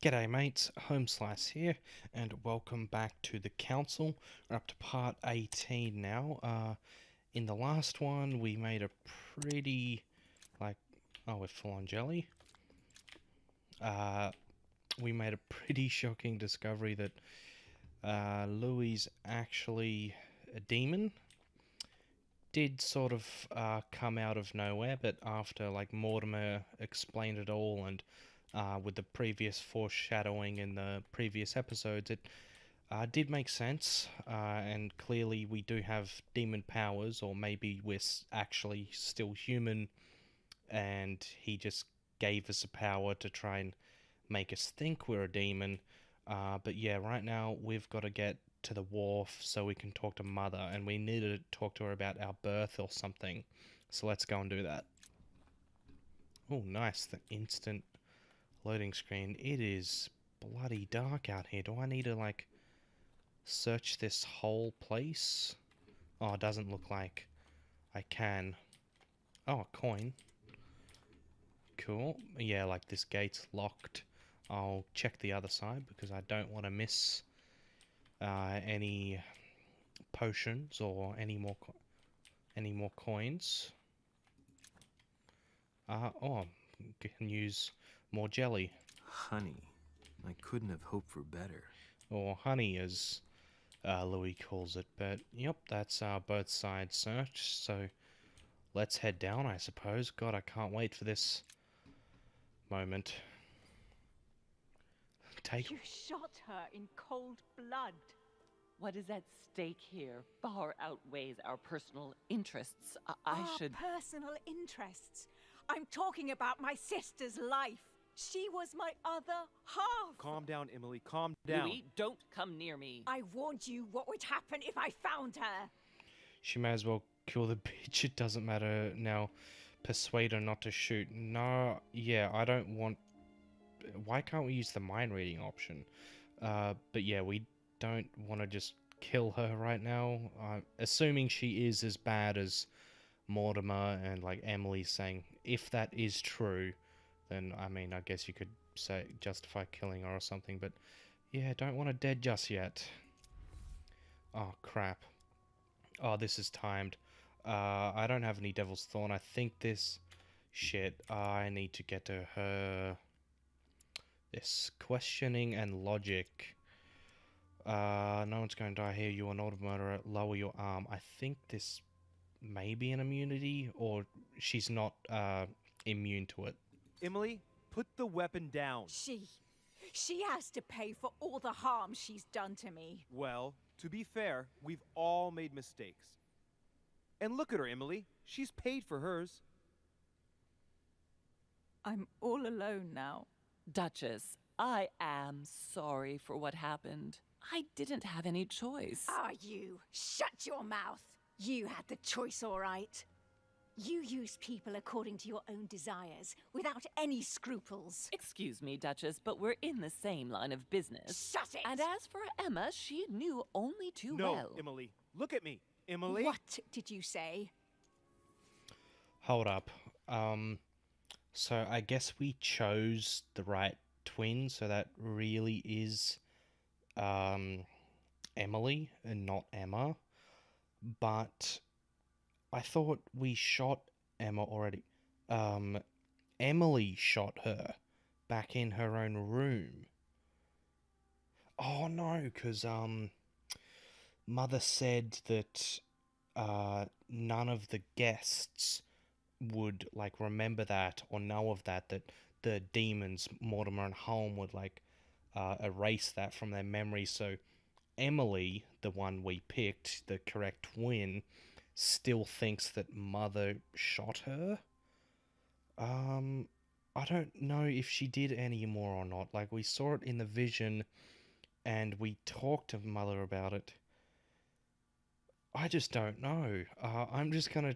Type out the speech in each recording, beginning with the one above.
G'day mates, Home Slice here, and welcome back to the Council. We're up to part 18 now. In the last one, we made a pretty, we're full on jelly. We made a pretty shocking discovery that Louis actually a demon. Did sort of come out of nowhere, but after Mortimer explained it all and with the previous foreshadowing in the previous episodes, it did make sense, and clearly we do have demon powers, or maybe we're actually still human, and he just gave us a power to try and make us think we're a demon. But yeah, right now we've got to get to the wharf so we can talk to Mother, and we need to talk to her about our birth or something. So let's go and do that. Oh, nice, the instant loading screen. It is bloody dark out here. Do I need to, search this whole place? Oh, it doesn't look like I can. Oh, a coin. Cool. Yeah, this gate's locked. I'll check the other side because I don't want to miss any potions or any more coins. Oh, can use more jelly. Honey. I couldn't have hoped for better. Or honey, as Louis calls it. But, yep, that's both sides searched, so let's head down, I suppose. God, I can't wait for this moment. You shot her in cold blood. What is at stake here far outweighs our personal interests. I should... Personal interests? I'm talking about my sister's life. She was my other half. Calm down, Emily. Calm down. Louis, don't come near me. I warned you what would happen if I found her. She may as well kill the bitch. It doesn't matter now. Persuade her not to shoot. No, yeah, I don't want... Why can't we use the mind reading option? But yeah, we don't want to just kill her right now. Assuming she is as bad as Mortimer and Emily's saying. If that is true, then I mean, I guess you could say justify killing her or something. But yeah, don't want her dead just yet. Oh crap. Oh, this is timed. I don't have any Devil's Thorn. I think this... Shit, I need to get to her... This questioning and logic. No one's going to die here. You are not a murderer. Lower your arm. I think this may be an immunity, or she's not immune to it. Emily, put the weapon down. She has to pay for all the harm she's done to me. Well, to be fair, we've all made mistakes. And look at her, Emily. She's paid for hers. I'm all alone now. Duchess, I am sorry for what happened. I didn't have any choice. You? Shut your mouth. You had the choice, all right. You used people according to your own desires, without any scruples. Excuse me, Duchess, but we're in the same line of business. Shut it! And as for Emma, she knew only too well. No, Emily. Look at me. Emily? What did you say? Hold up. So I guess we chose the right twin, so that really is Emily and not Emma. But I thought we shot Emma already. Emily shot her back in her own room. Oh no, because Mother said that none of the guests would remember that or know of that the demons Mortimer and Holm would erase that from their memory. So Emily, the one we picked, the correct twin, still thinks that Mother shot her. I don't know if she did anymore or not. We saw it in the vision and we talked to Mother about it. I just don't know. I'm just gonna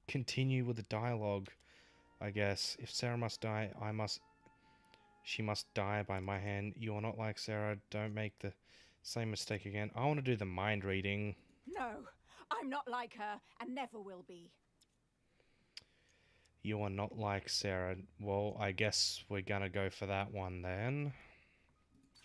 continue with the dialogue, I guess. If Sarah must die, she must die by my hand. You are not like Sarah. Don't make the same mistake again. I want to do the mind reading. No, I'm not like her and never will be. You are not like Sarah. Well, I guess we're gonna go for that one then.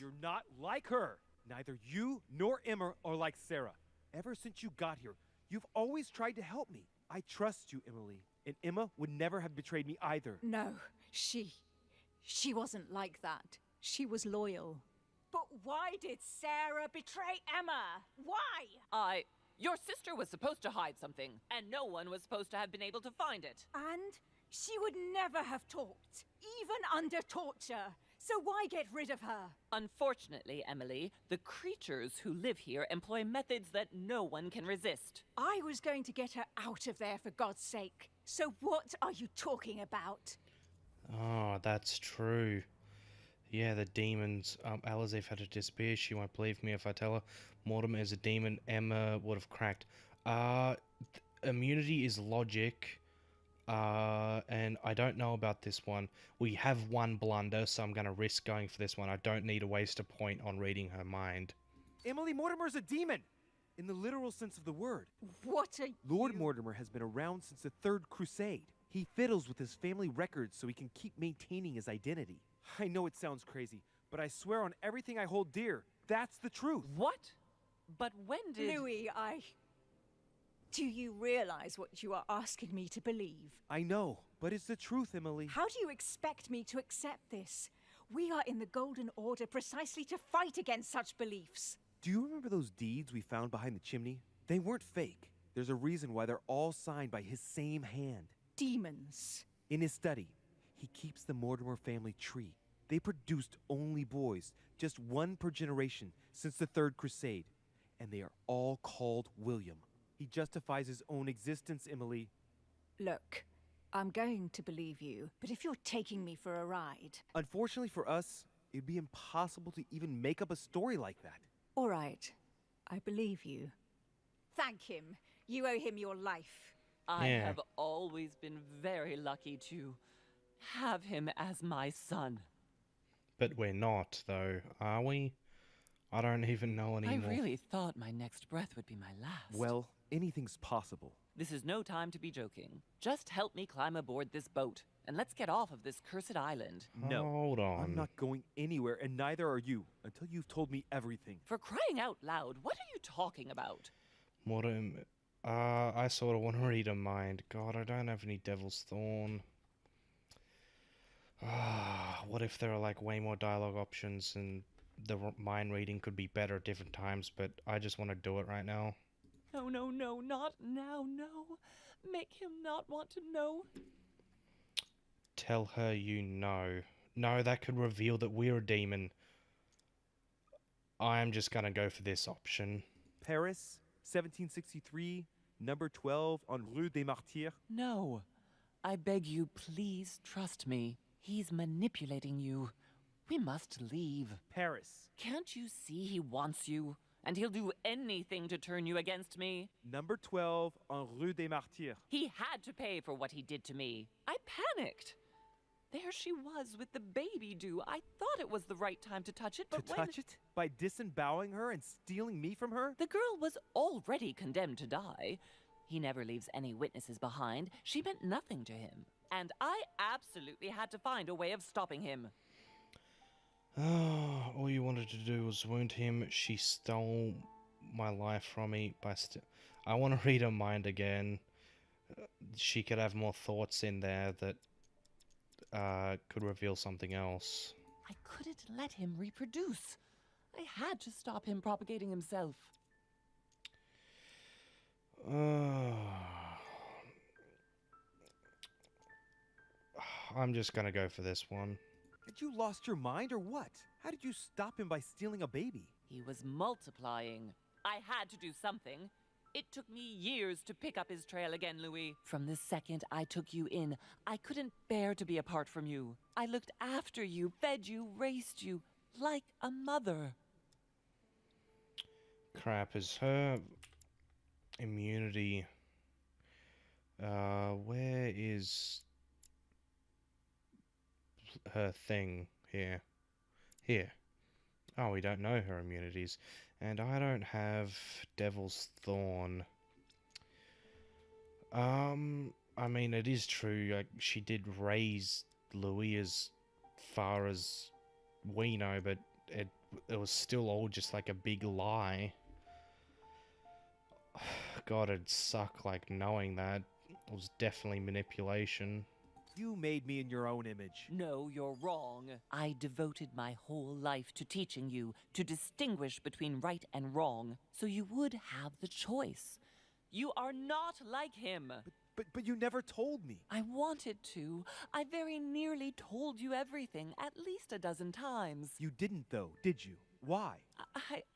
You're not like her. Neither you nor Emma are like Sarah. Ever since you got here, you've always tried to help me. I trust you, Emily. And Emma would never have betrayed me either. No, she wasn't like that. She was loyal. But why did Sarah betray Emma? Why? Your sister was supposed to hide something, and no one was supposed to have been able to find it. And she would never have talked, even under torture. So why get rid of her? Unfortunately, Emily, the creatures who live here employ methods that no one can resist. I was going to get her out of there, for God's sake. So what are you talking about? Oh, that's true. Yeah, the demons. Alizif had to disappear. She won't believe me if I tell her. Mortimer is a demon. Emma would have cracked. Immunity is logic. And I don't know about this one. We have one blunder, so I'm going to risk going for this one. I don't need to waste a point on reading her mind. Emily Mortimer's a demon! In the literal sense of the word. What are Lord you... Mortimer has been around since the Third Crusade. He fiddles with his family records so he can keep maintaining his identity. I know it sounds crazy, but I swear on everything I hold dear, that's the truth. What? But when did... Louis, Do you realize what you are asking me to believe? I know, but it's the truth, Emily. How do you expect me to accept this? We are in the Golden Order precisely to fight against such beliefs. Do you remember those deeds we found behind the chimney? They weren't fake. There's a reason why they're all signed by his same hand. Demons. In his study, he keeps the Mortimer family tree. They produced only boys, just one per generation since the Third Crusade, and they are all called William. He justifies his own existence, Emily. Look, I'm going to believe you, but if you're taking me for a ride... Unfortunately for us, it'd be impossible to even make up a story like that. All right, I believe you. Thank him. You owe him your life. I Yeah. have always been very lucky to have him as my son. But we're not, though, are we? I don't even know anymore. I really thought my next breath would be my last. Well, anything's possible. This is no time to be joking. Just help me climb aboard this boat, and let's get off of this cursed island. No, Hold on. I'm not going anywhere, and neither are you, until you've told me everything. For crying out loud, what are you talking about? Mortimer. I sort of want to read a mind. God, I don't have any Devil's Thorn. What if there are like way more dialogue options and the mind reading could be better at different times, but I just want to do it right now. No, no, no, not now, no. Make him not want to know. Tell her you know. No, that could reveal that we're a demon. I'm just gonna go for this option. Paris, 1763, number 12 on Rue des Martyrs. No. I beg you, please trust me. He's manipulating you. We must leave. Paris, Can't you see he wants you? And he'll do anything to turn you against me. number 12 on Rue des Martyrs. He had to pay for what he did to me. I panicked. There she was with the baby due. I thought it was the right time to touch it, but To touch it? By disemboweling her and stealing me from her? The girl was already condemned to die. He never leaves any witnesses behind. She meant nothing to him. And I absolutely had to find a way of stopping him. All you wanted to do was wound him. She stole my life from me by I want to read her mind again. She could have more thoughts in there that could reveal something else. I couldn't let him reproduce. I had to stop him propagating himself. I'm just gonna go for this one. Had you lost your mind or what? How did you stop him by stealing a baby? He was multiplying. I had to do something. It took me years to pick up his trail again, Louis. From the second I took you in, I couldn't bear to be apart from you. I looked after you, fed you, raised you, like a mother. Crap, is her immunity... where is her thing here? Here. Oh, we don't know her immunities. And I don't have Devil's Thorn. I mean, it is true, like, she did raise Louis as far as we know, but it it was still all just like a big lie. God, it'd suck like knowing that. It was definitely manipulation. You made me in your own image. No, you're wrong. I devoted my whole life to teaching you to distinguish between right and wrong, so you would have the choice. You are not like him. But you never told me. I wanted to. I very nearly told you everything, at least a dozen times. You didn't, though, did you? Why?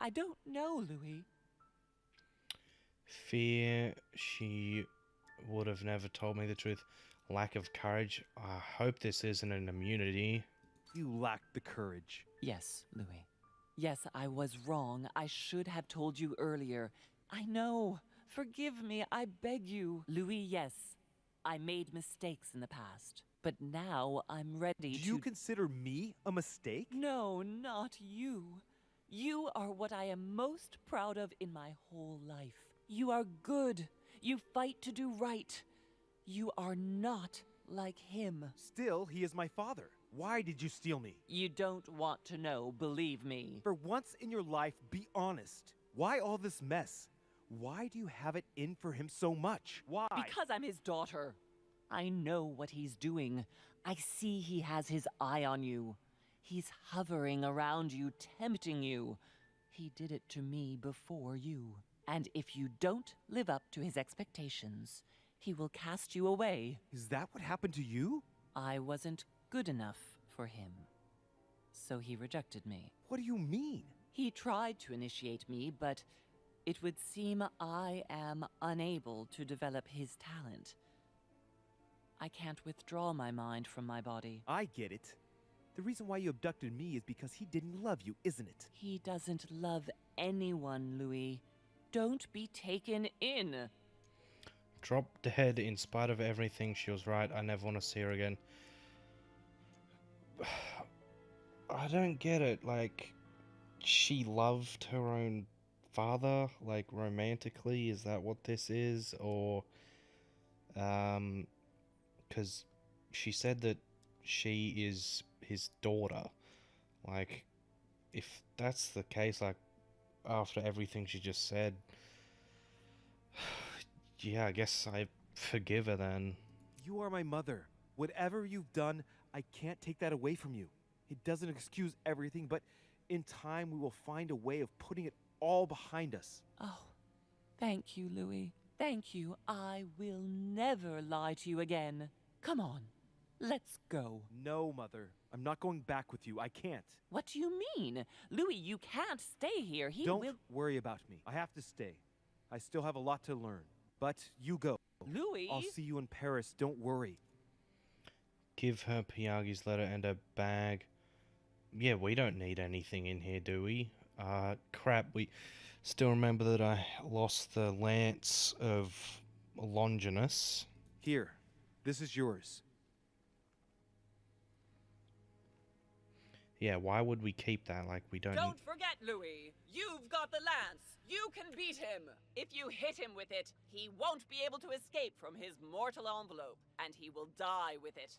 I don't know, Louis. Fear, she would have never told me the truth. Lack of courage. I hope this isn't an immunity. You lacked the courage. Yes, Louis. Yes, I was wrong. I should have told you earlier. I know. Forgive me, I beg you. Louis, yes. I made mistakes in the past. But now I'm ready to... Do you consider me a mistake? No, not you. You are what I am most proud of in my whole life. You are good. You fight to do right. You are not like him. Still, he is my father. Why did you steal me? You don't want to know, believe me. For once in your life, be honest. Why all this mess? Why do you have it in for him so much? Why? Because I'm his daughter. I know what he's doing. I see he has his eye on you. He's hovering around you, tempting you. He did it to me before you. And if you don't live up to his expectations, he will cast you away. Is that what happened to you? I wasn't good enough for him. So he rejected me. What do you mean? He tried to initiate me, but it would seem I am unable to develop his talent. I can't withdraw my mind from my body. I get it. The reason why you abducted me is because he didn't love you, isn't it? He doesn't love anyone, Louis. Don't be taken in. Drop dead in spite of everything. She was right. I never want to see her again. I don't get it. Like, she loved her own father, like, romantically. Is that what this is? Or, because she said that she is his daughter. Like, if that's the case, like, after everything she just said, yeah, I guess I forgive her then. You are my mother. Whatever you've done, I can't take that away from you. It doesn't excuse everything, but in time we will find a way of putting it all behind us. Oh, thank you, Louis. Thank you. I will never lie to you again. Come on, let's go. No, Mother. I'm not going back with you. I can't. What do you mean? Louis, you can't stay here. He Don't will... worry about me. I have to stay. I still have a lot to learn. But you go. Louis? I'll see you in Paris. Don't worry. Give her Piagi's letter and a bag. Yeah, we don't need anything in here, do we? Crap, we still remember that I lost the lance of Longinus. Here. This is yours. Yeah, why would we keep that? Like, we don't... Don't forget, Louis. You've got the lance. You can beat him. If you hit him with it, he won't be able to escape from his mortal envelope, and he will die with it.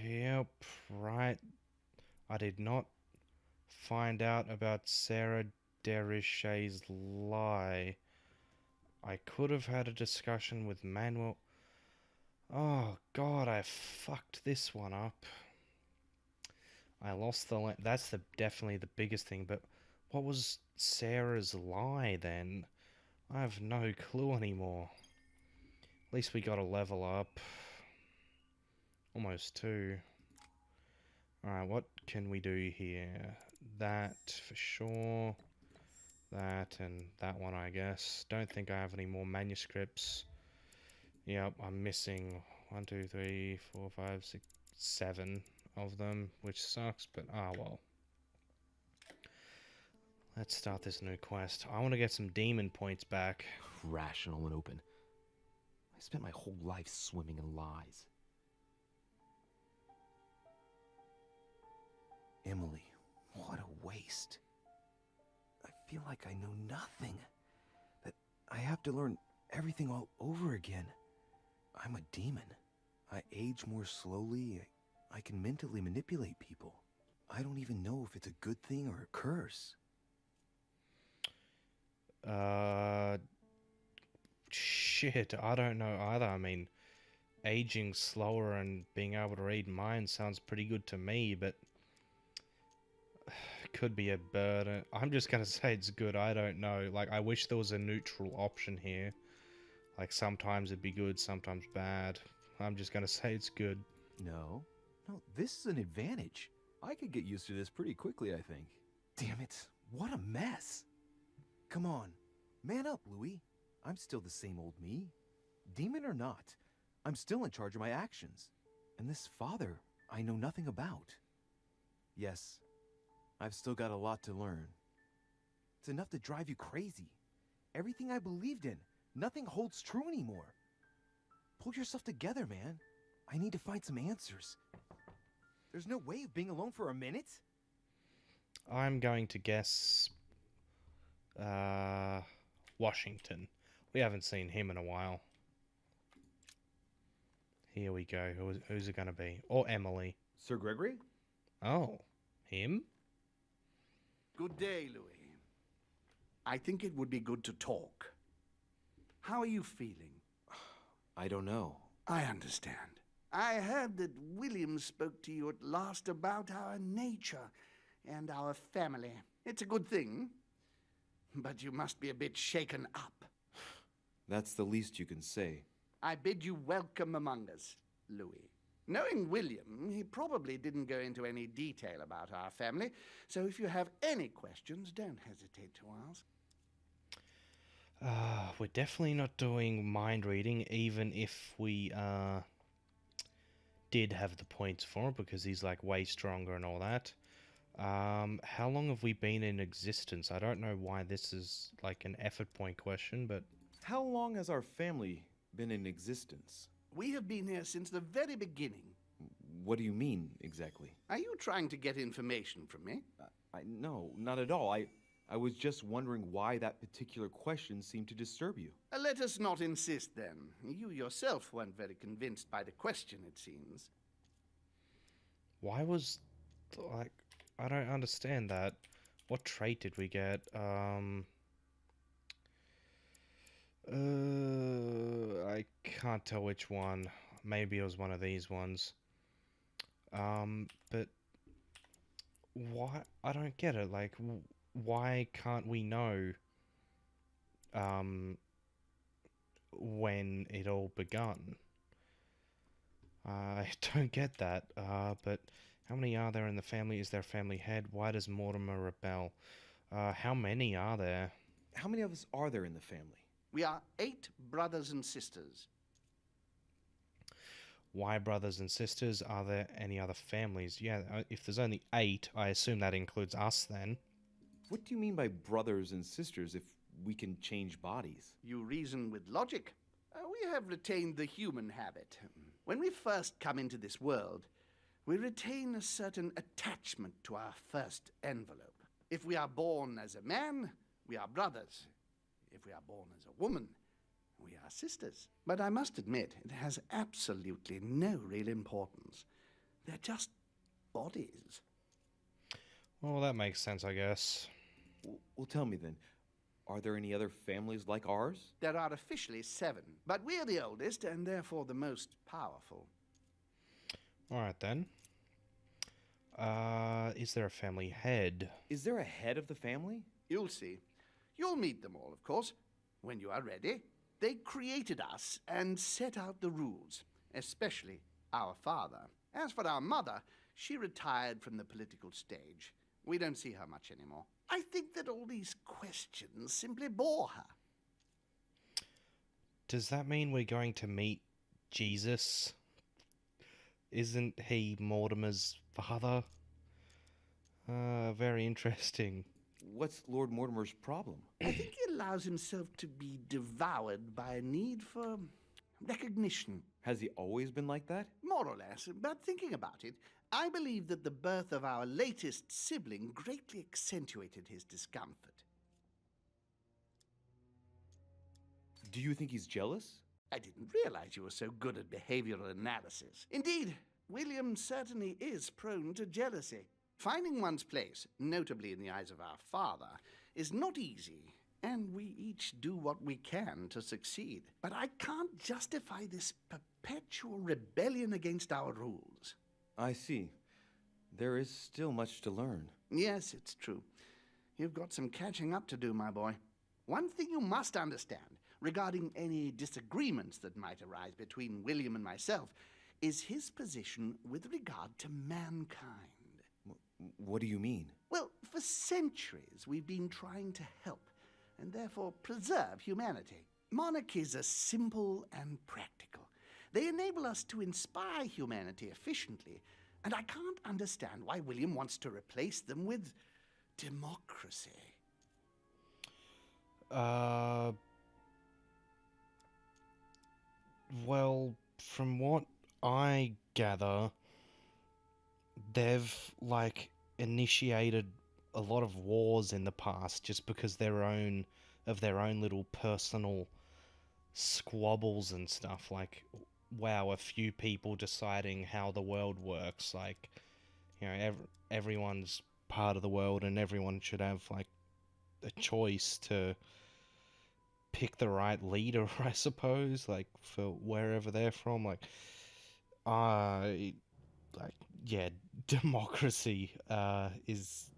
Yep, right. I did not find out about Sarah Derichet's lie. I could have had a discussion with Manuel. Oh god, I fucked this one up. I lost the that's definitely the biggest thing, but what was Sarah's lie then? I have no clue anymore. At least we got a level up. Almost 2. Alright, what can we do here? That for sure. That and that one, I guess. Don't think I have any more manuscripts. Yep, I'm missing 1, 2, 3, 4, 5, 6, 7 of them, which sucks, but ah well. Let's start this new quest. I want to get some demon points back. Rational and open. I spent my whole life swimming in lies. Emily, what a waste. I feel like I know nothing. That I have to learn everything all over again. I'm a demon. I age more slowly. I can mentally manipulate people. I don't even know if it's a good thing or a curse. Shit, I don't know either. I mean, aging slower and being able to read minds sounds pretty good to me, but could be a burden. I'm just gonna say it's good. I don't know. Like, I wish there was a neutral option here. Like, sometimes it'd be good, sometimes bad. I'm just gonna say it's good. No, this is an advantage. I could get used to this pretty quickly, I think. Damn it, what a mess. Come on, man up, Louis. I'm still the same old me. Demon or not, I'm still in charge of my actions. And this father, I know nothing about. Yes, I've still got a lot to learn. It's enough to drive you crazy. Everything I believed in, nothing holds true anymore. Pull yourself together, man. I need to find some answers. There's no way of being alone for a minute? I'm going to guess Washington. We haven't seen him in a while. Here we go. Who's it going to be? Or Emily. Sir Gregory? Oh, him? Good day, Louis. I think it would be good to talk. How are you feeling? I don't know. I understand. I heard that William spoke to you at last about our nature and our family. It's a good thing, but you must be a bit shaken up. That's the least you can say. I bid you welcome among us, Louis. Knowing William, he probably didn't go into any detail about our family, so if you have any questions, don't hesitate to ask. We're definitely not doing mind reading, even if we did have the points for it, because he's like way stronger and all that. How long have we been in existence? I don't know why this is like an effort point question, but How long has our family been in existence? We have been here since the very beginning. What do you mean, exactly? Are you trying to get information from me? No, not at all. I was just wondering why that particular question seemed to disturb you. Let us not insist, then. You yourself weren't very convinced by the question, it seems. why was like I don't understand that. What trait did we get? I can't tell which one. Maybe it was one of these ones. But why? I don't get it. Like, why can't we know when it all begun? I don't get that. But how many are there in the family? Is there a family head? Why does Mortimer rebel? How many are there? How many of us are there in the family? We are 8 brothers and sisters. Why brothers and sisters? Are there any other families? Yeah, if there's only 8, I assume that includes us then. What do you mean by brothers and sisters if we can change bodies? You reason with logic. We have retained the human habit. When we first come into this world, we retain a certain attachment to our first envelope. If we are born as a man, we are brothers. If we are born as a woman, we are sisters. But I must admit, it has absolutely no real importance. They're just bodies. Well, that makes sense, I guess. Well, tell me then, are there any other families like ours? There are officially 7, but we're the oldest and therefore the most powerful. Alright then. Is there a family head? Is there a head of the family? You'll see. You'll meet them all, of course, when you are ready. They created us and set out the rules, especially our father. As for our mother, she retired from the political stage. We don't see her much anymore. I think that all these questions simply bore her. Does that mean we're going to meet Jesus? Isn't he Mortimer's father? Very interesting. What's Lord Mortimer's problem? I think he allows himself to be devoured by a need for recognition. Has he always been like that? More or less, but thinking about it, I believe that the birth of our latest sibling greatly accentuated his discomfort. Do you think he's jealous? I didn't realize you were so good at behavioral analysis. Indeed, William certainly is prone to jealousy. Finding one's place, notably in the eyes of our father, is not easy, and we each do what we can to succeed. But I can't justify this perpetual rebellion against our rules. I see. There is still much to learn. Yes, it's true. You've got some catching up to do, my boy. One thing you must understand regarding any disagreements that might arise between William and myself is his position with regard to mankind. What do you mean? Well, for centuries we've been trying to help and therefore preserve humanity. Monarchies are simple and practical. They enable us to inspire humanity efficiently, and I can't understand why William wants to replace them with democracy. Well, from what I gather, they've, like, initiated a lot of wars in the past just because their own little personal squabbles and stuff. Like, wow, a few people deciding how the world works. Like, you know, everyone's part of the world and everyone should have, like, a choice to pick the right leader, I suppose, like, for wherever they're from. Like, yeah, democracy is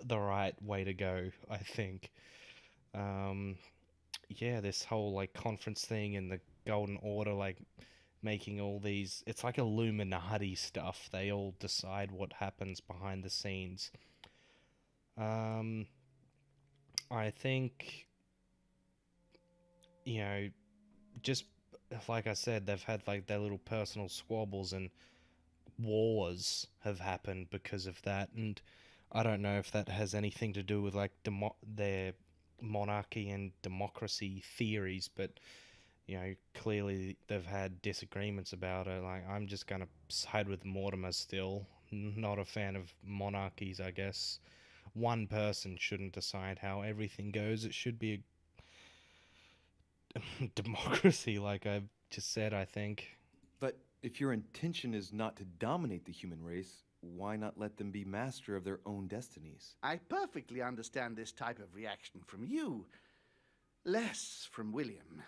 the right way to go, I think. Yeah, this whole, like, conference thing and the Golden Order, like, making all these... It's like Illuminati stuff. They all decide what happens behind the scenes. I think, you know, just like I said, they've had, like, their little personal squabbles and wars have happened because of that, and I don't know if that has anything to do with, like, their monarchy and democracy theories, but, you know, clearly they've had disagreements about it. Like, I'm just gonna side with Mortimer still. Not a fan of monarchies, I guess. One person shouldn't decide how everything goes. It should be a democracy, like I've just said, I think. But if your intention is not to dominate the human race, why not let them be master of their own destinies? I perfectly understand this type of reaction from you, less from William.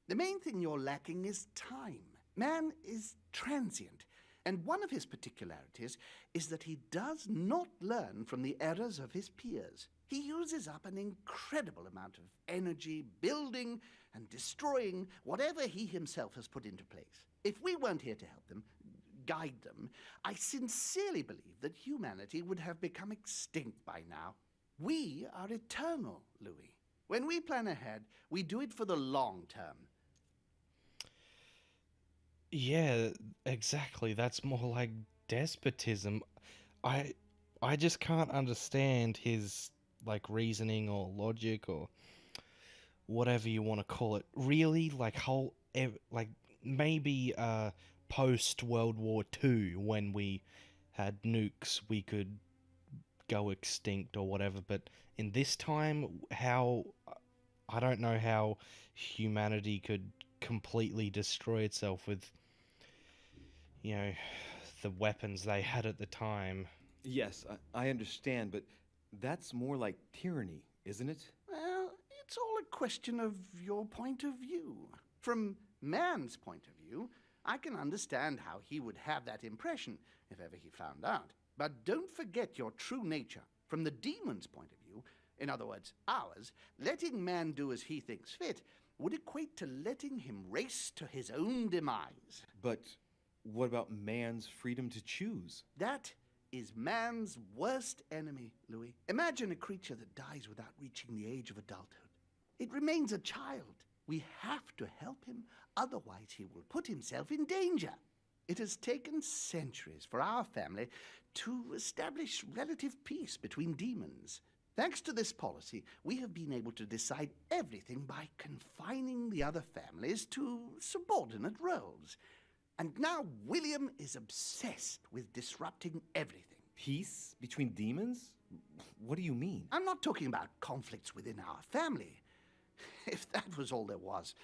The main thing you're lacking is time. Man is transient, and one of his particularities is that he does not learn from the errors of his peers. He uses up an incredible amount of energy building and destroying whatever he himself has put into place. If we weren't here to help them, guide them, I sincerely believe that humanity would have become extinct by now. We are eternal, Louis. When we plan ahead, we do it for the long term. Yeah, exactly. That's more like despotism. I just can't understand his, like, reasoning or logic or whatever you want to call it. Really, like, maybe post World War II, when we had nukes, we could go extinct or whatever. But in this time, I don't know how humanity could completely destroy itself with, you know, the weapons they had at the time. Yes, I understand, but that's more like tyranny, isn't it? Well, it's all a question of your point of view. From man's point of view, I can understand how he would have that impression if ever he found out. But don't forget your true nature. From the demon's point of view, in other words, ours, letting man do as he thinks fit would equate to letting him race to his own demise. But what about man's freedom to choose? That is man's worst enemy, Louis. Imagine a creature that dies without reaching the age of adulthood. It remains a child. We have to help him, otherwise he will put himself in danger. It has taken centuries for our family to establish relative peace between demons. Thanks to this policy, we have been able to decide everything by confining the other families to subordinate roles. And now William is obsessed with disrupting everything. Peace between demons? What do you mean? I'm not talking about conflicts within our family. If that was all there was,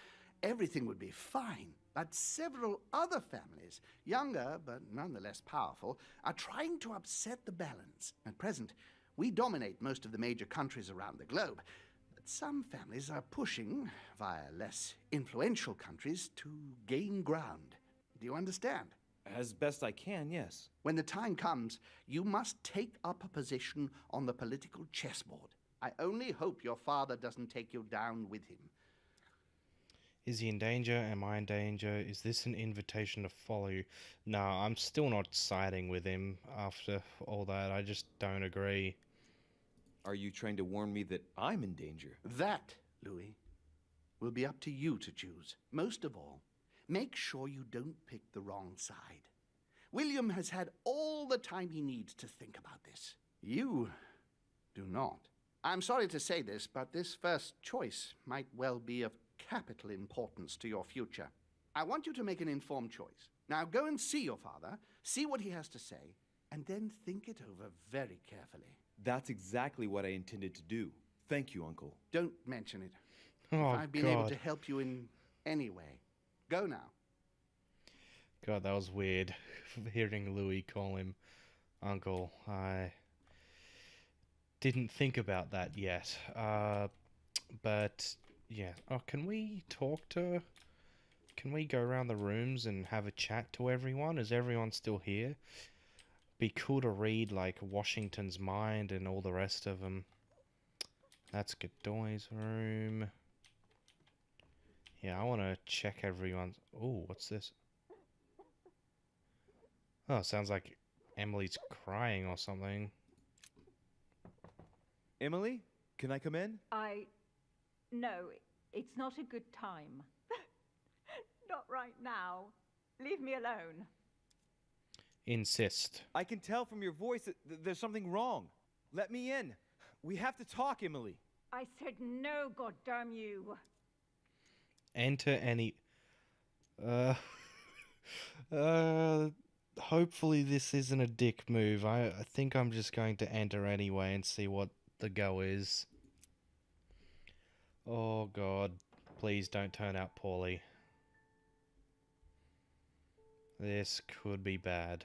everything would be fine. But several other families, younger but nonetheless powerful, are trying to upset the balance. At present, we dominate most of the major countries around the globe. But some families are pushing, via less influential countries, to gain ground. Do you understand? As best I can, yes. When the time comes, you must take up a position on the political chessboard. I only hope your father doesn't take you down with him. Is he in danger? Am I in danger? Is this an invitation to follow you? No, I'm still not siding with him after all that. I just don't agree. Are you trying to warn me that I'm in danger? That, Louis, will be up to you to choose. Most of all, make sure you don't pick the wrong side. William has had all the time he needs to think about this. You do not. I'm sorry to say this, but this first choice might well be of capital importance to your future. I want you to make an informed choice. Now go and see your father, see what he has to say, and then think it over very carefully. That's exactly what I intended to do. Thank you, Uncle. Don't mention it. Oh, If I've been able God. to help you in any way. Go now. God, that was weird. Hearing Louis call him uncle. I didn't think about that yet. But yeah. Oh, can we talk to... Can we go around the rooms and have a chat to everyone? Is everyone still here? Be cool to read, like, Washington's Mind and all the rest of them. That's Godoy's room. Yeah, I want to check everyone's... Oh, what's this? Oh, sounds like Emily's crying or something. Emily, can I come in? No, it's not a good time. Not right now. Leave me alone. Insist. I can tell from your voice that there's something wrong. Let me in. We have to talk, Emily. I said no, goddamn you. Enter any... Hopefully this isn't a dick move. I think I'm just going to enter anyway and see what the go is. Oh God, please don't turn out poorly. This could be bad.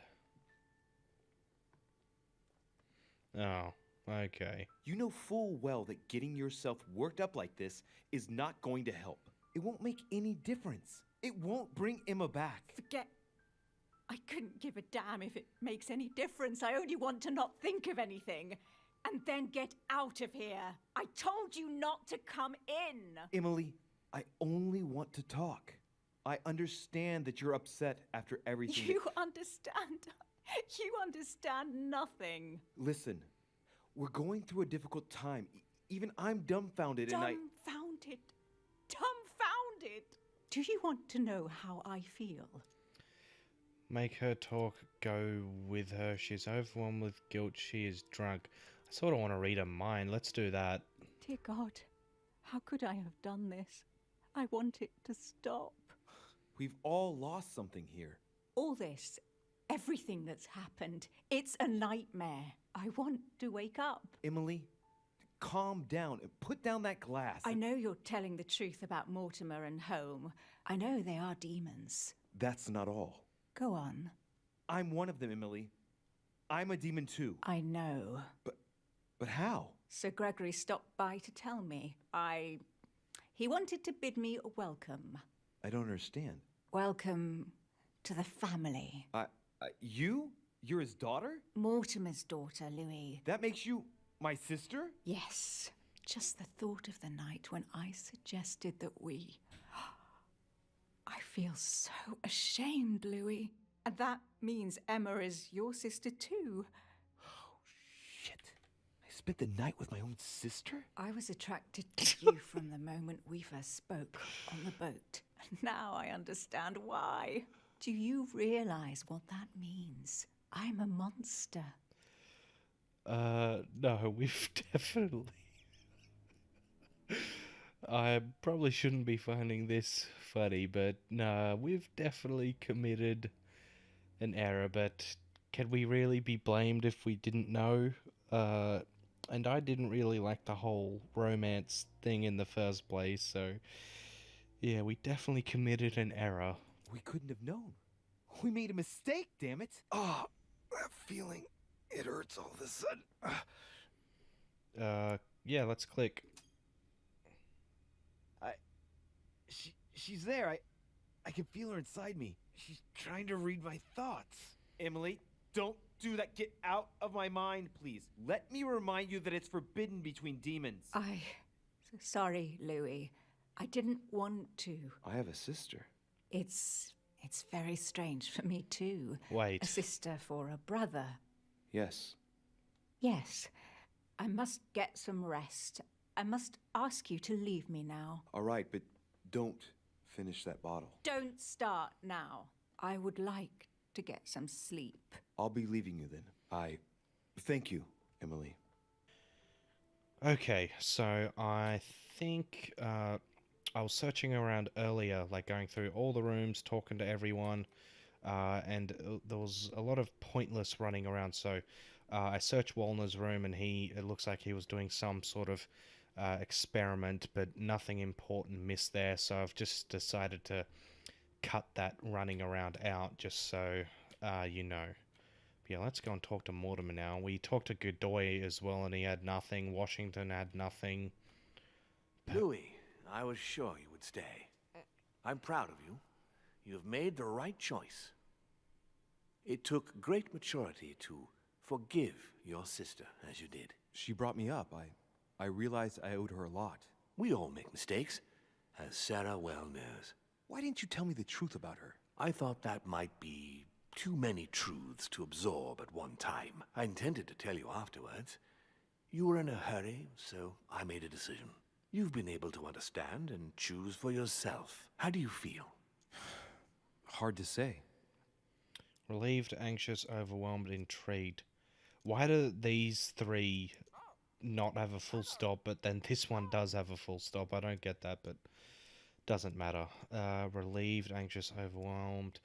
Oh, okay. You know full well that getting yourself worked up like this is not going to help. It won't make any difference. It won't bring Emma back. Forget. I couldn't give a damn if it makes any difference. I only want to not think of anything. And then get out of here. I told you not to come in. Emily, I only want to talk. I understand that you're upset after everything. You understand. You understand nothing. Listen, we're going through a difficult time. Even I'm dumbfounded and Dumbfounded. Dumbfounded. Do you want to know how I feel? Make her talk, go with her. She's overwhelmed with guilt. She is drunk. I sort of want to read her mind. Let's do that. Dear God, how could I have done this? I want it to stop. We've all lost something here. All this, everything that's happened, it's a nightmare. I want to wake up. Emily, calm down and put down that glass. I know you're telling the truth about Mortimer and home. I know they are demons. That's not all. Go on. I'm one of them, Emily. I'm a demon too. I know. But how? Sir Gregory stopped by to tell me. He wanted to bid me welcome. I don't understand. Welcome to the family. You're his daughter? Mortimer's daughter, Louis. That makes you my sister? Yes. Just the thought of the night when I suggested that we... I feel so ashamed, Louis. And that means Emma is your sister too. Oh, shit. I spent the night with my own sister? I was attracted to you from the moment we first spoke on the boat. And now I understand why. Do you realize what that means? I'm a monster. No, we've definitely... I probably shouldn't be finding this funny, but nah, we've definitely committed an error, but can we really be blamed if we didn't know? And and I didn't really like the whole romance thing in the first place, so yeah, we definitely committed an error. We couldn't have known. We made a mistake, damn it. Ah, that feeling. It hurts all of a sudden. Yeah, let's click. She's there. I can feel her inside me. She's trying to read my thoughts. Emily, don't do that. Get out of my mind, please. Let me remind you that it's forbidden between demons. Sorry, Louis. I didn't want to. I have a sister. It's very strange for me too. Wait. A sister for a brother. Yes. Yes. I must get some rest. I must ask you to leave me now. All right, but don't finish that bottle. Don't start now. I would like to get some sleep. I'll be leaving you then. Thank you, Emily. Okay, so I think I was searching around earlier, like going through all the rooms, talking to everyone, and there was a lot of pointless running around. So I searched Walner's room, and it looks like he was doing some sort of experiment, but nothing important missed there. So I've just decided to cut that running around out, just so you know. But yeah, let's go and talk to Mortimer now. We talked to Godoy as well, and he had nothing. Washington had nothing. Louis, I was sure you would stay. I'm proud of you. You have made the right choice. It took great maturity to forgive your sister as you did. She brought me up. I realized I owed her a lot. We all make mistakes, as Sarah well knows. Why didn't you tell me the truth about her? I thought that might be too many truths to absorb at one time. I intended to tell you afterwards. You were in a hurry, so I made a decision. You've been able to understand and choose for yourself. How do you feel? Hard to say. Relieved, anxious, overwhelmed, intrigued. Why do these three not have a full stop, but then this one does have a full stop? I don't get that, but doesn't matter. Relieved, anxious, overwhelmed.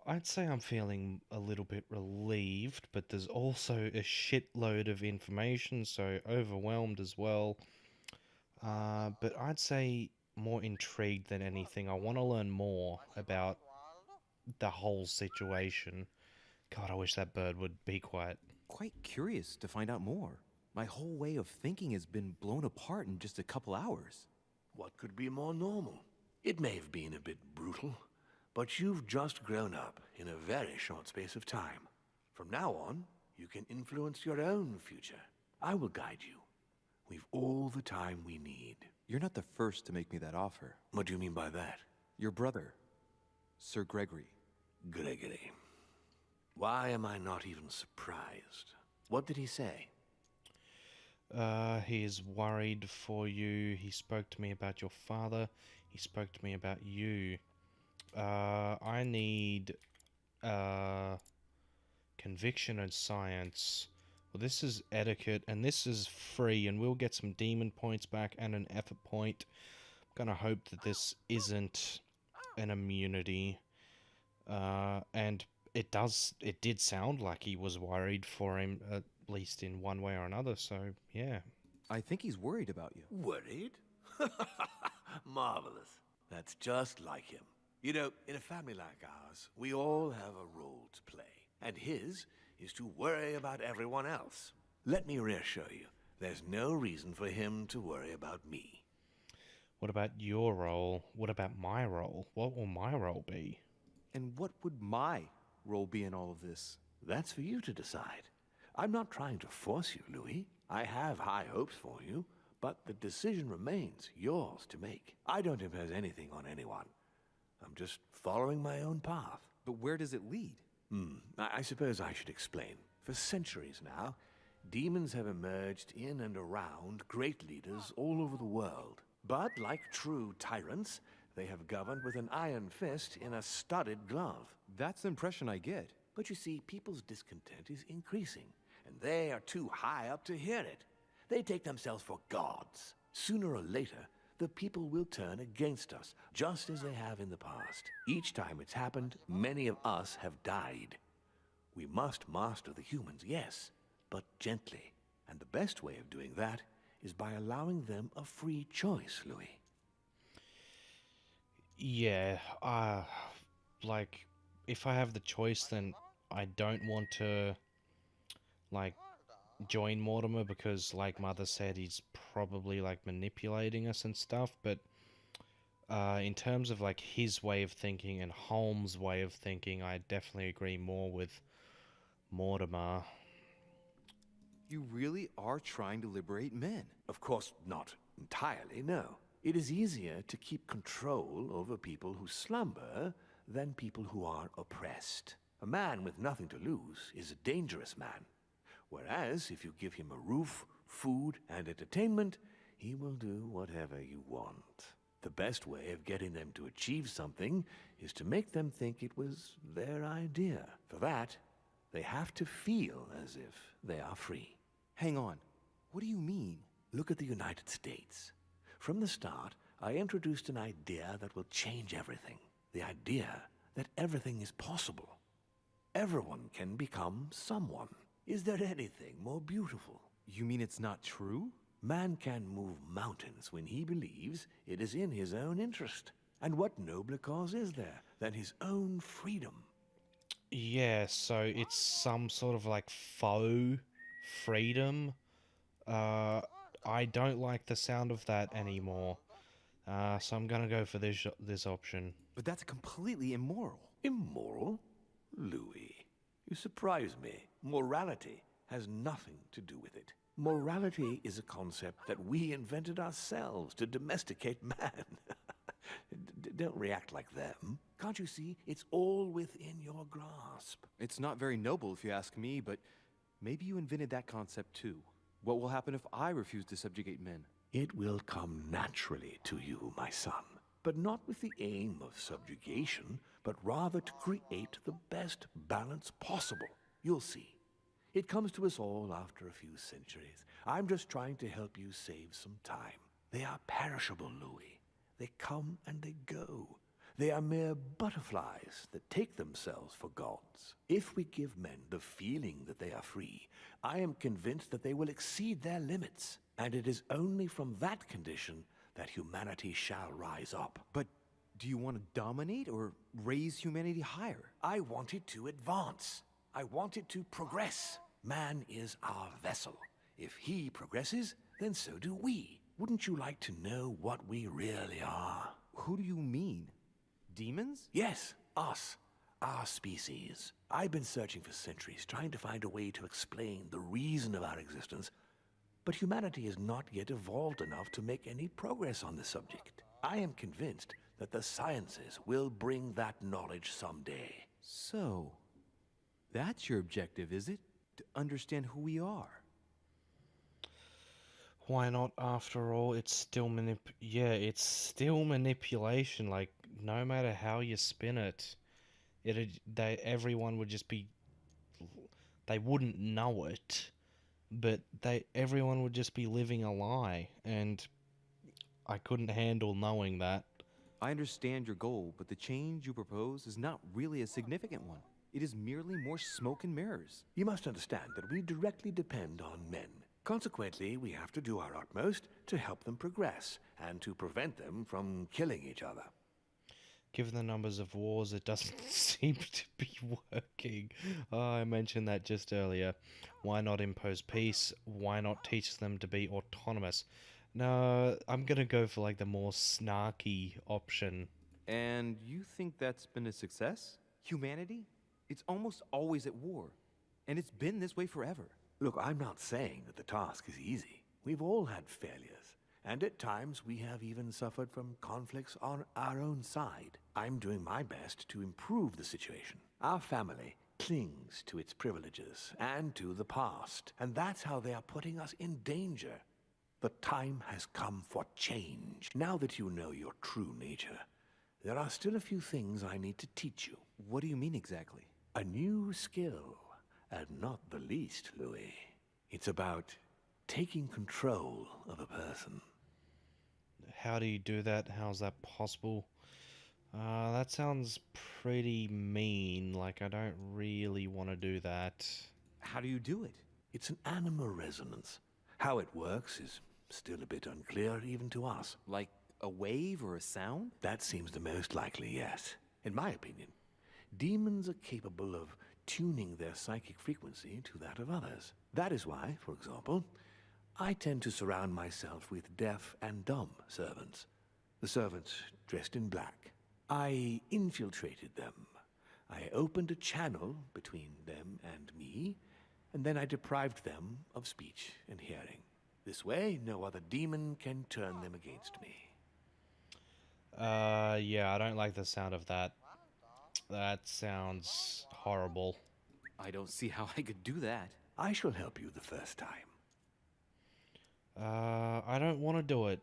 I'd say I'm feeling a little bit relieved, but there's also a shitload of information, so overwhelmed as well. But I'd say more intrigued than anything. I want to learn more about the whole situation. God, I wish that bird would be quiet. Quite curious to find out more. My whole way of thinking has been blown apart in just a couple hours. What could be more normal? It may have been a bit brutal, but you've just grown up in a very short space of time. From now on, you can influence your own future. I will guide you. We've all the time we need. You're not the first to make me that offer. What do you mean by that? Your brother, Sir Gregory. Gregory. Why am I not even surprised? What did he say? He is worried for you. He spoke to me about your father. He spoke to me about you. I need conviction and science. Well, this is etiquette, and this is free, and we'll get some demon points back and an effort point. I'm gonna hope that this isn't an immunity. And it did sound like he was worried for him, at least in one way or another, so yeah. I think he's worried about you. Worried? Marvelous. That's just like him. You know, in a family like ours, we all have a role to play, and his is to worry about everyone else. Let me reassure you, there's no reason for him to worry about me. What about your role? What about my role? What will my role be? And what would my role be in all of this? That's for you to decide. I'm not trying to force you, Louis. I have high hopes for you, but the decision remains yours to make. I don't impose anything on anyone. I'm just following my own path. But where does it lead? I suppose I should explain. For centuries now, demons have emerged in and around great leaders all over the world. But like true tyrants, they have governed with an iron fist in a studded glove. That's the impression I get. But you see, people's discontent is increasing, and they are too high up to hear it. They take themselves for gods. Sooner or later, the people will turn against us, just as they have in the past. Each time it's happened, many of us have died. We must master the humans, yes, but gently. And the best way of doing that is by allowing them a free choice, Louis. Yeah, like, if I have the choice, then I don't want to, like, join Mortimer because, like Mother said, he's probably, like, manipulating us and stuff, but in terms of, like, his way of thinking and Holmes' way of thinking, I definitely agree more with Mortimer. You really are trying to liberate men. Of course, not entirely, no. It is easier to keep control over people who slumber than people who are oppressed. A man with nothing to lose is a dangerous man. Whereas, if you give him a roof, food, and entertainment, he will do whatever you want. The best way of getting them to achieve something is to make them think it was their idea. For that, they have to feel as if they are free. Hang on. What do you mean? Look at the United States. From the start, I introduced an idea that will change everything. The idea that everything is possible. Everyone can become someone. Is there anything more beautiful? You mean it's not true? Man can move mountains when he believes it is in his own interest. And what nobler cause is there than his own freedom? Yeah, so it's some sort of, like, faux freedom. I don't like the sound of that anymore. So I'm gonna go for this option. But that's completely immoral. Immoral? Louis, you surprise me. Morality has nothing to do with it. Morality is a concept that we invented ourselves to domesticate man. Don't react like them. Can't you see? It's all within your grasp. It's not very noble if you ask me, but maybe you invented that concept too. What will happen if I refuse to subjugate men? It will come naturally to you, my son, but not with the aim of subjugation, but rather to create the best balance possible. You'll see. It comes to us all after a few centuries. I'm just trying to help you save some time. They are perishable, Louis. They come and they go. They are mere butterflies that take themselves for gods. If we give men the feeling that they are free, I am convinced that they will exceed their limits. And it is only from that condition that humanity shall rise up. But do you want to dominate or raise humanity higher? I want it to advance. I want it to progress. Man is our vessel. If he progresses, then so do we. Wouldn't you like to know what we really are? Who do you mean? Demons? Yes, us. Our species. I've been searching for centuries, trying to find a way to explain the reason of our existence, but humanity has not yet evolved enough to make any progress on the subject. I am convinced that the sciences will bring that knowledge someday. So, that's your objective, is it? To understand who we are? Why not? After all, it's still it's still manipulation. Like, no matter how you spin it, everyone would just be. They wouldn't know it, but everyone would just be living a lie, and I couldn't handle knowing that. I understand your goal, but the change you propose is not really a significant one. It is merely more smoke and mirrors. You must understand that we directly depend on men. Consequently, we have to do our utmost to help them progress and to prevent them from killing each other. Given the numbers of wars, it doesn't seem to be working. Oh, I mentioned that just earlier. Why not impose peace? Why not teach them to be autonomous? No, I'm gonna go for, like, the more snarky option. And you think that's been a success? Humanity? It's almost always at war. And it's been this way forever. Look, I'm not saying that the task is easy. We've all had failures, and at times we have even suffered from conflicts on our own side. I'm doing my best to improve the situation. Our family clings to its privileges and to the past, and that's how they are putting us in danger. The time has come for change. Now that you know your true nature, there are still a few things I need to teach you. What do you mean exactly? A new skill. And not the least, Louis. It's about taking control of a person. How do you do that? How's that possible? That sounds pretty mean. Like, I don't really want to do that. How do you do it? It's an animal resonance. How it works is still a bit unclear even to us. Like a wave or a sound? That seems the most likely, yes. In my opinion, demons are capable of tuning their psychic frequency to that of others. That is why, for example, I tend to surround myself with deaf and dumb servants. The servants dressed in black. I infiltrated them. I opened a channel between them and me, and then I deprived them of speech and hearing. This way, no other demon can turn them against me. Yeah, I don't like the sound of that. That sounds horrible. I don't see how I could do that. I shall help you the first time. I don't want to do it,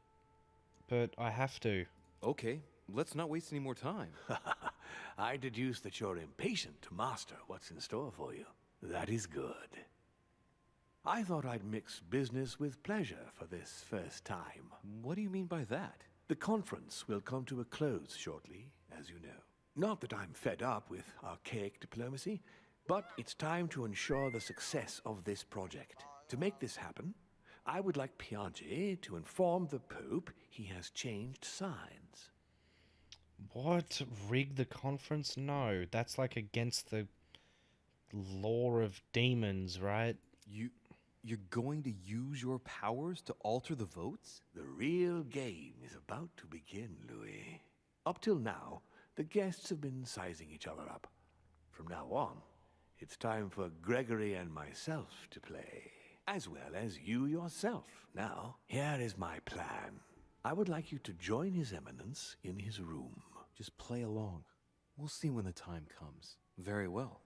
but I have to. Okay, let's not waste any more time. I deduce that you're impatient to master what's in store for you. That is good. I thought I'd mix business with pleasure for this first time. What do you mean by that? The conference will come to a close shortly, as you know. Not that I'm fed up with archaic diplomacy, but it's time to ensure the success of this project. To make this happen, I would like Piaget to inform the Pope he has changed sides. What? Rig the conference? No, that's like against the law of demons, right? You're going to use your powers to alter the votes? The real game is about to begin, Louis. Up till now, the guests have been sizing each other up. From now on, it's time for Gregory and myself to play, as well as you yourself. Now, here is my plan. I would like you to join His Eminence in his room. Just play along. We'll see when the time comes. Very well.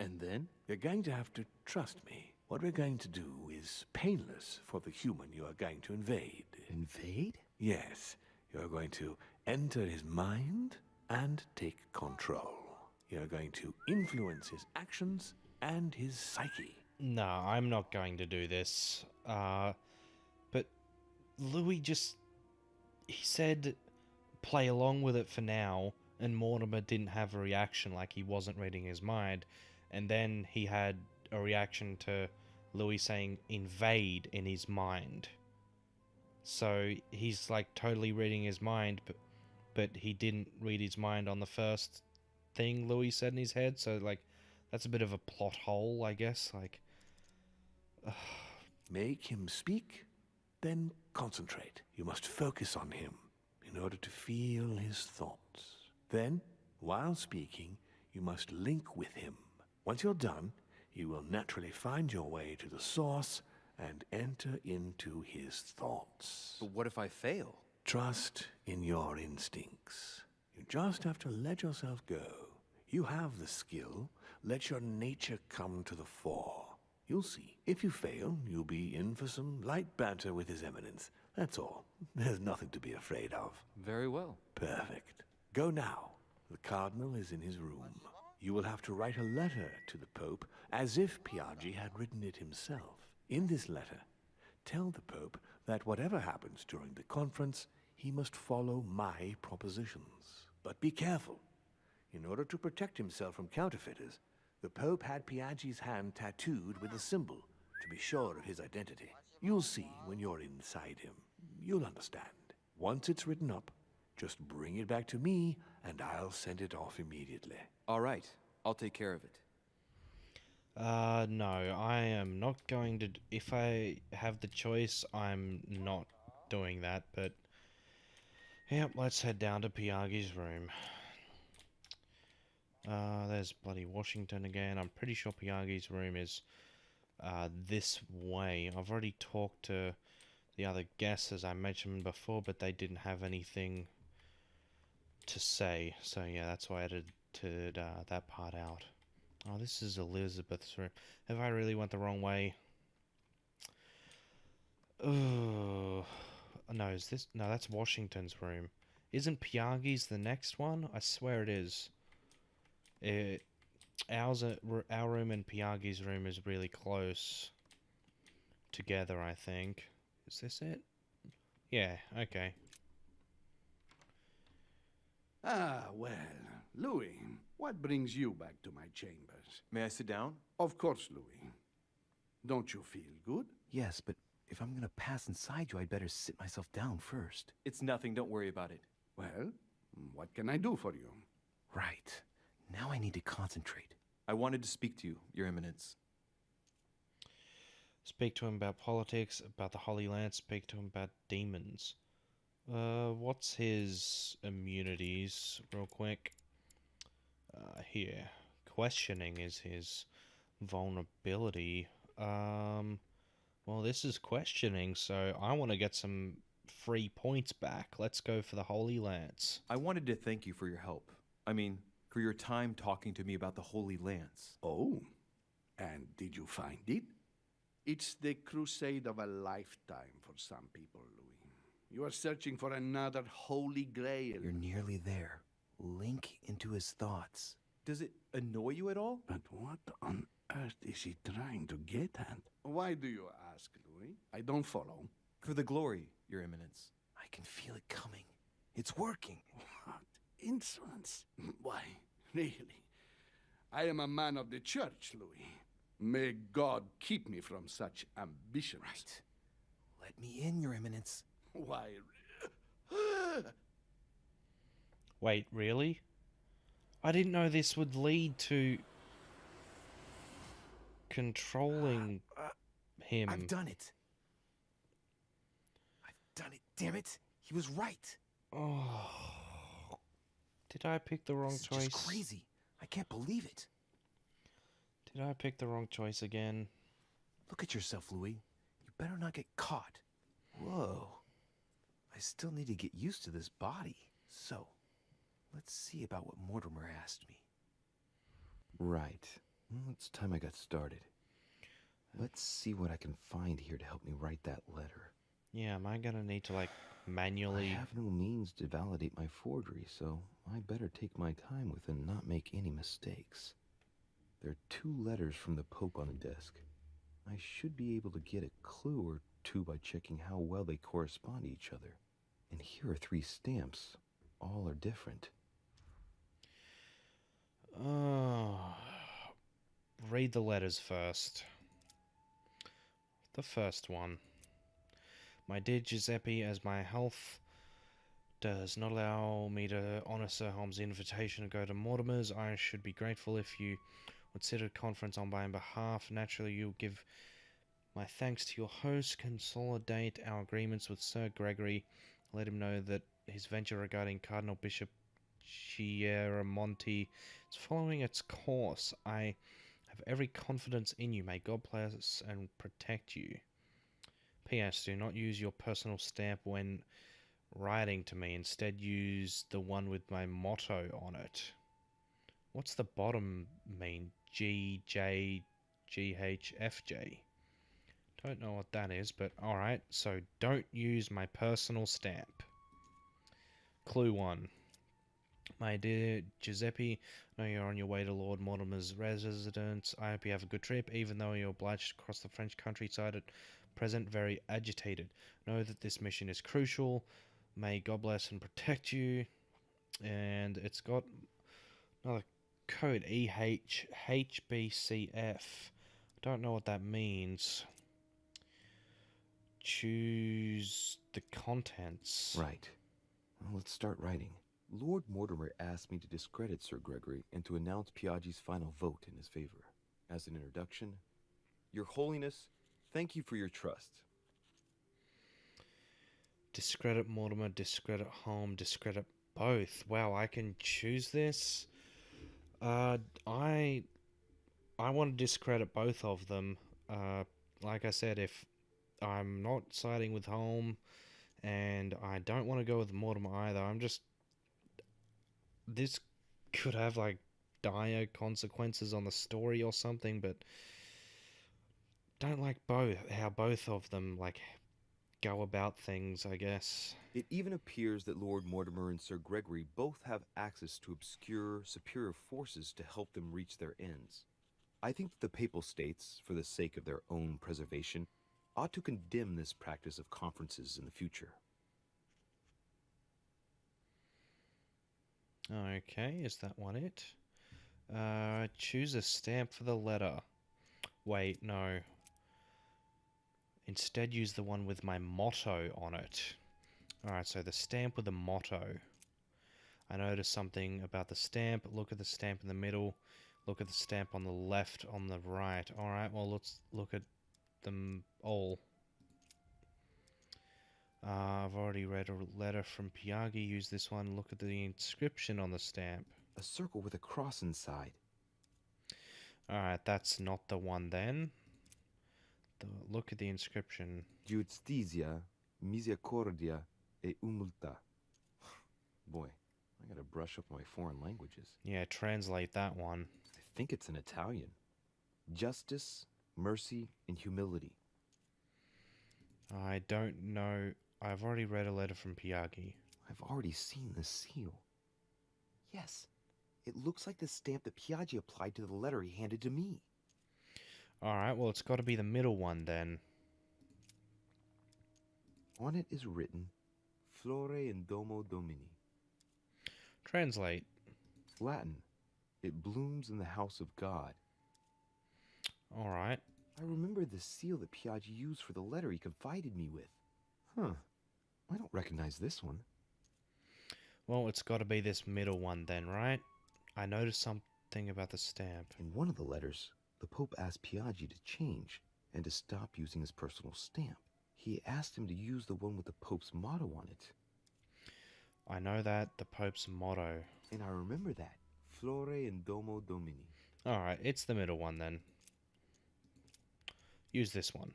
And then? You're going to have to trust me. What we're going to do is painless for the human you are going to invade. Invade? Yes, you're going to enter his mind and take control. You're going to influence his actions and his psyche. No, I'm not going to do this. But Louis he said play along with it for now, and Mortimer didn't have a reaction, like he wasn't reading his mind, and then he had a reaction to Louis saying invade in his mind. So he's like totally reading his mind, but he didn't read his mind on the first thing Louis said in his head, so like that's a bit of a plot hole, I guess. Like Make him speak, then concentrate. You must focus on him in order to feel his thoughts. Then, while speaking, you must link with him. Once you're done, you will naturally find your way to the source and enter into his thoughts. But what if I fail? Trust in your instincts. You just have to let yourself go. You have the skill. Let your nature come to the fore. You'll see. If you fail, you'll be in for some light banter with His Eminence. That's all. There's nothing to be afraid of. Very well. Perfect. Go now. The Cardinal is in his room. You will have to write a letter to the Pope as if Piaggi had written it himself. In this letter, tell the Pope that whatever happens during the conference, he must follow my propositions. But be careful. In order to protect himself from counterfeiters, the Pope had Piaggi's hand tattooed with a symbol to be sure of his identity. You'll see when you're inside him. You'll understand. Once it's written up, just bring it back to me, and I'll send it off immediately. All right. I'll take care of it. no, I am not going to... If I have the choice, I'm not doing that, but... Yep, let's head down to Piaggi's room. There's bloody Washington again. I'm pretty sure Piaggi's room is this way. I've already talked to the other guests, as I mentioned before, but they didn't have anything to say. So yeah, that's why I edited that part out. Oh, this is Elizabeth's room. Have I really went the wrong way? Oh, no, is this... No, that's Washington's room. Isn't Piaggi's the next one? I swear it is. Our room and Piaggi's room is really close together, I think. Is this it? Yeah, okay. Ah, well, Louis, what brings you back to my chambers? May I sit down? Of course, Louis. Don't you feel good? Yes, but if I'm gonna pass inside you, I'd better sit myself down first. It's nothing, don't worry about it. Well, what can I do for you? Right. Now I need to concentrate. I wanted to speak to you, Your Eminence. Speak to him about politics, about the Holy Land, speak to him about demons. What's his immunities, real quick? Here. Questioning is his vulnerability. Well, this is questioning, so I want to get some free points back. Let's go for the Holy Lance. I wanted to thank you for your help. I mean, for your time talking to me about the Holy Lance. Oh, and did you find it? It's the crusade of a lifetime for some people, Louis. You are searching for another holy grail. You're nearly there. Link into his thoughts. Does it annoy you at all? But what on earth is he trying to get at? Why do you ask, Louis? I don't follow. For the glory, Your Eminence. I can feel it coming. It's working. What insolence? Why, really? I am a man of the church, Louis. May God keep me from such ambitions. Right. Let me in, Your Eminence. Why? Wait, really? I didn't know this would lead to controlling him. I've done it. I've done it, damn it. He was right. Oh. Did I pick the wrong This is choice? just crazy. I can't believe it. Did I pick the wrong choice again? Look at yourself, Louis. You better not get caught. Whoa. I still need to get used to this body. So, let's see about what Mortimer asked me. Right. Well, it's time I got started. Let's see what I can find here to help me write that letter. Yeah, am I gonna need to, like, I manually... have no means to validate my forgery, so I better take my time with it and not make any mistakes. There are 2 letters from the Pope on the desk. I should be able to get a clue or 2 by checking how well they correspond to each other. And here are 3 stamps. All are different. Read the letters first. The first one. My dear Giuseppe, as my health does not allow me to honor Sir Holmes' invitation to go to Mortimer's, I should be grateful if you would sit at a conference on my behalf. Naturally, you'll give my thanks to your host, consolidate our agreements with Sir Gregory, let him know that his venture regarding Cardinal Bishop Chiaramonti is following its course. I have every confidence in you. May God bless and protect you. P.S. Do not use your personal stamp when writing to me. Instead, use the one with my motto on it. What's the bottom mean? GJGHFJ. Don't know what that is, but alright. So, don't use my personal stamp. Clue 1. My dear Giuseppe, I know you're on your way to Lord Mortimer's residence. I hope you have a good trip, even though you're obliged to cross the French countryside at present very agitated. Know that this mission is crucial. May God bless and protect you. And it's got another code, EHHBCF. Don't know what that means. Choose the contents. Right. Well, let's start writing. Lord Mortimer asked me to discredit Sir Gregory and to announce Piaggi's final vote in his favor. As an introduction, Your Holiness, thank you for your trust. Discredit Mortimer, discredit Home, discredit both. Wow, I can choose this. I want to discredit both of them. Like I said, if I'm not siding with Home, and I don't want to go with Mortimer either. This could have, like, dire consequences on the story or something, but don't like how both of them, like, go about things, I guess. It even appears that Lord Mortimer and Sir Gregory both have access to obscure, superior forces to help them reach their ends. I think that the Papal States, for the sake of their own preservation, ought to condemn this practice of conferences in the future. Okay, is that one it? Choose a stamp for the letter. Wait, no. Instead, use the one with my motto on it. Alright, so the stamp with the motto. I noticed something about the stamp. Look at the stamp in the middle. Look at the stamp on the left, on the right. Alright, well, let's look at them all. I've already read a letter from Piagi. Use this one. Look at the inscription on the stamp. A circle with a cross inside. Alright, that's not the one then. Look at the inscription. Giustizia, misericordia e umiltà. Boy, I gotta brush up my foreign languages. Yeah, translate that one. I think it's in Italian. Justice, mercy, and humility. I don't know. I've already read a letter from Piagi. I've already seen the seal. Yes, it looks like the stamp that Piaggi applied to the letter he handed to me. Alright, well, it's got to be the middle one then. On it is written, Flore in domo domini. Translate. Latin. It blooms in the house of God. Alright. I remember the seal that Piaggi used for the letter he confided me with. Huh. I don't recognize this one. Well, it's got to be this middle one then, right? I noticed something about the stamp. In one of the letters, the Pope asked Piaggi to change and to stop using his personal stamp. He asked him to use the one with the Pope's motto on it. I know that, the Pope's motto. And I remember that. Flore in domo domini. Alright, it's the middle one then. Use this one.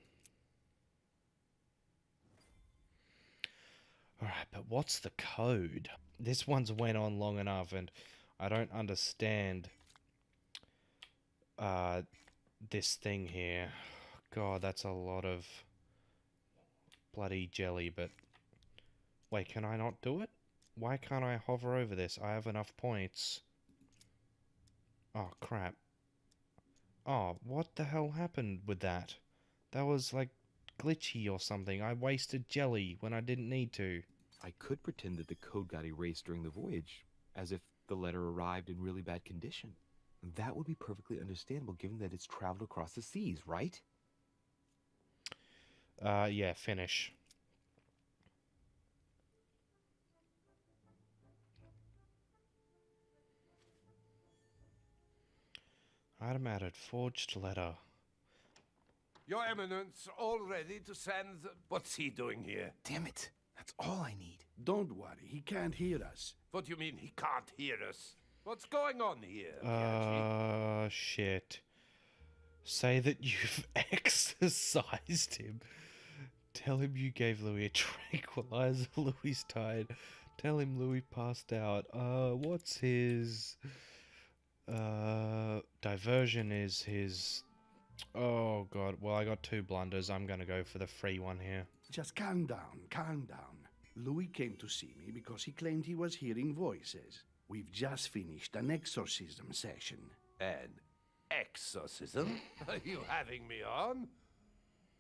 Alright, but what's the code? This one's went on long enough and I don't understand this thing here. God, that's a lot of bloody jelly, but... Wait, can I not do it? Why can't I hover over this? I have enough points. Oh, crap. Oh, what the hell happened with that? That was, like, glitchy or something. I wasted jelly when I didn't need to. I could pretend that the code got erased during the voyage, as if the letter arrived in really bad condition. That would be perfectly understandable given that it's traveled across the seas, right? Yeah, finish. Item added, forged letter. Your Eminence, all ready to send... What's he doing here? Damn it! That's all I need. Don't worry, he can't hear us. What do you mean he can't hear us? What's going on here, Piaggi? Shit. Say that you've exorcised him. Tell him you gave Louis a tranquilizer. Louis died. Tell him Louis passed out. What's his... diversion is his... Oh, God. Well, I got 2 blunders. I'm gonna go for the free one here. Just calm down, calm down. Louis came to see me because he claimed he was hearing voices. We've just finished an exorcism session. An exorcism? Are you having me on?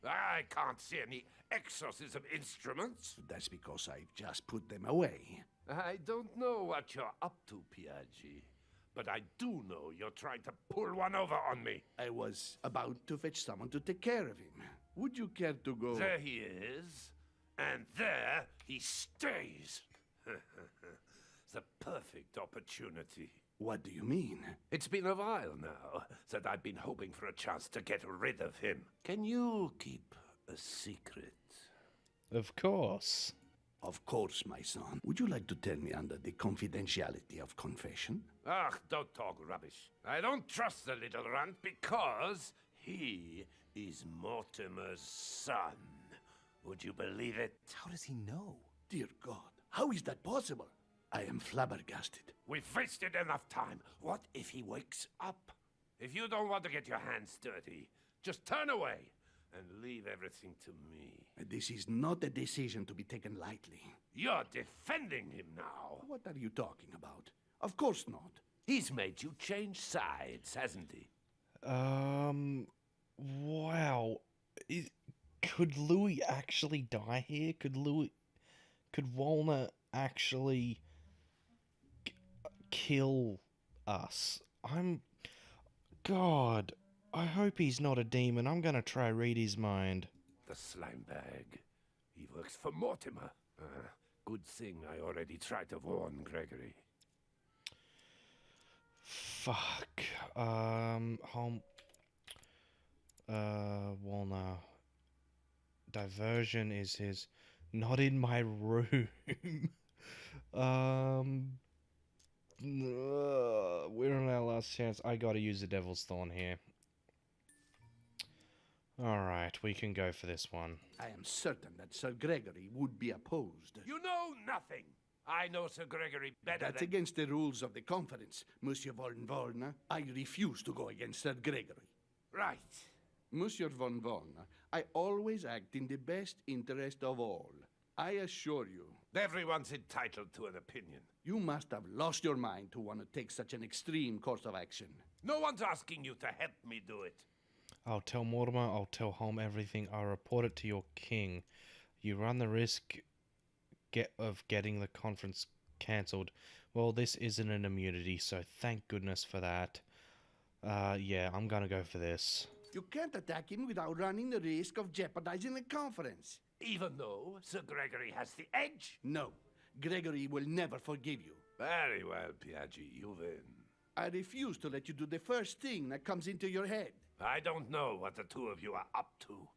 I can't see any exorcism instruments. That's because I've just put them away. I don't know what you're up to, Piaggi. But I do know you're trying to pull one over on me. I was about to fetch someone to take care of him. Would you care to go? There he is. And there he stays. The perfect opportunity. What do you mean? It's been a while now that I've been hoping for a chance to get rid of him. Can you keep a secret? Of course. Of course, my son. Would you like to tell me under the confidentiality of confession? Ach, don't talk rubbish. I don't trust the little runt because he is Mortimer's son. Would you believe it? How does he know? Dear God, how is that possible? I am flabbergasted. We've wasted enough time. What if he wakes up? If you don't want to get your hands dirty, just turn away and leave everything to me. This is not a decision to be taken lightly. You're defending him now. What are you talking about? Of course not. He's made you change sides, hasn't he? Wow. Could Louis actually die here? Could Walner actually kill us? God, I hope he's not a demon. I'm gonna try read his mind. the slime bag. He works for Mortimer. Good thing I already tried to warn Gregory. Fuck. Home. Well, no. Diversion is his. Not in my room. We're on our last chance. I gotta use the Devil's Thorn here. Alright, we can go for this one. I am certain that Sir Gregory would be opposed. You know nothing. I know Sir Gregory better That's than... against the rules of the conference, Monsieur von Volna. I refuse to go against Sir Gregory. Right. Monsieur von Volna, I always act in the best interest of all. I assure you. Everyone's entitled to an opinion. You must have lost your mind to want to take such an extreme course of action. No one's asking you to help me do it. I'll tell Mortimer, I'll tell Holm everything. I'll report it to your king. You run the risk of getting the conference cancelled. Well, this isn't an immunity, so thank goodness for that. Yeah, I'm gonna go for this. You can't attack him without running the risk of jeopardizing the conference. Even though Sir Gregory has the edge? No, Gregory will never forgive you. Very well, Piaggi, you win. I refuse to let you do the first thing that comes into your head. I don't know what the two of you are up to,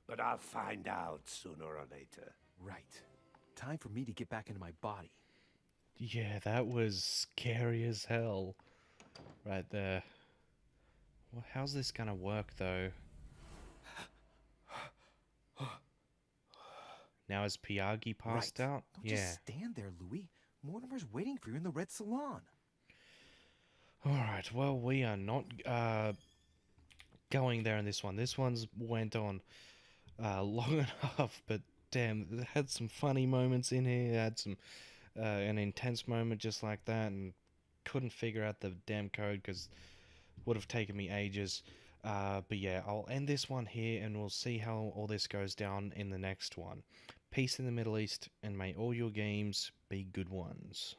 but I'll find out sooner or later. Right. Time for me to get back into my body. Yeah, that was scary as hell. Right there. Well, how's this gonna work, though? Now is Piaggi passed out? Don't Yeah. just stand there, Louis. Mortimer's waiting for you in the red salon. Alright, well, we are not going there in this one. This one's went on long enough, but damn, it had some funny moments in here. It had some an intense moment just like that, and couldn't figure out the damn code because would have taken me ages. But yeah, I'll end this one here, and we'll see how all this goes down in the next one. Peace in the Middle East, and may all your games be good ones.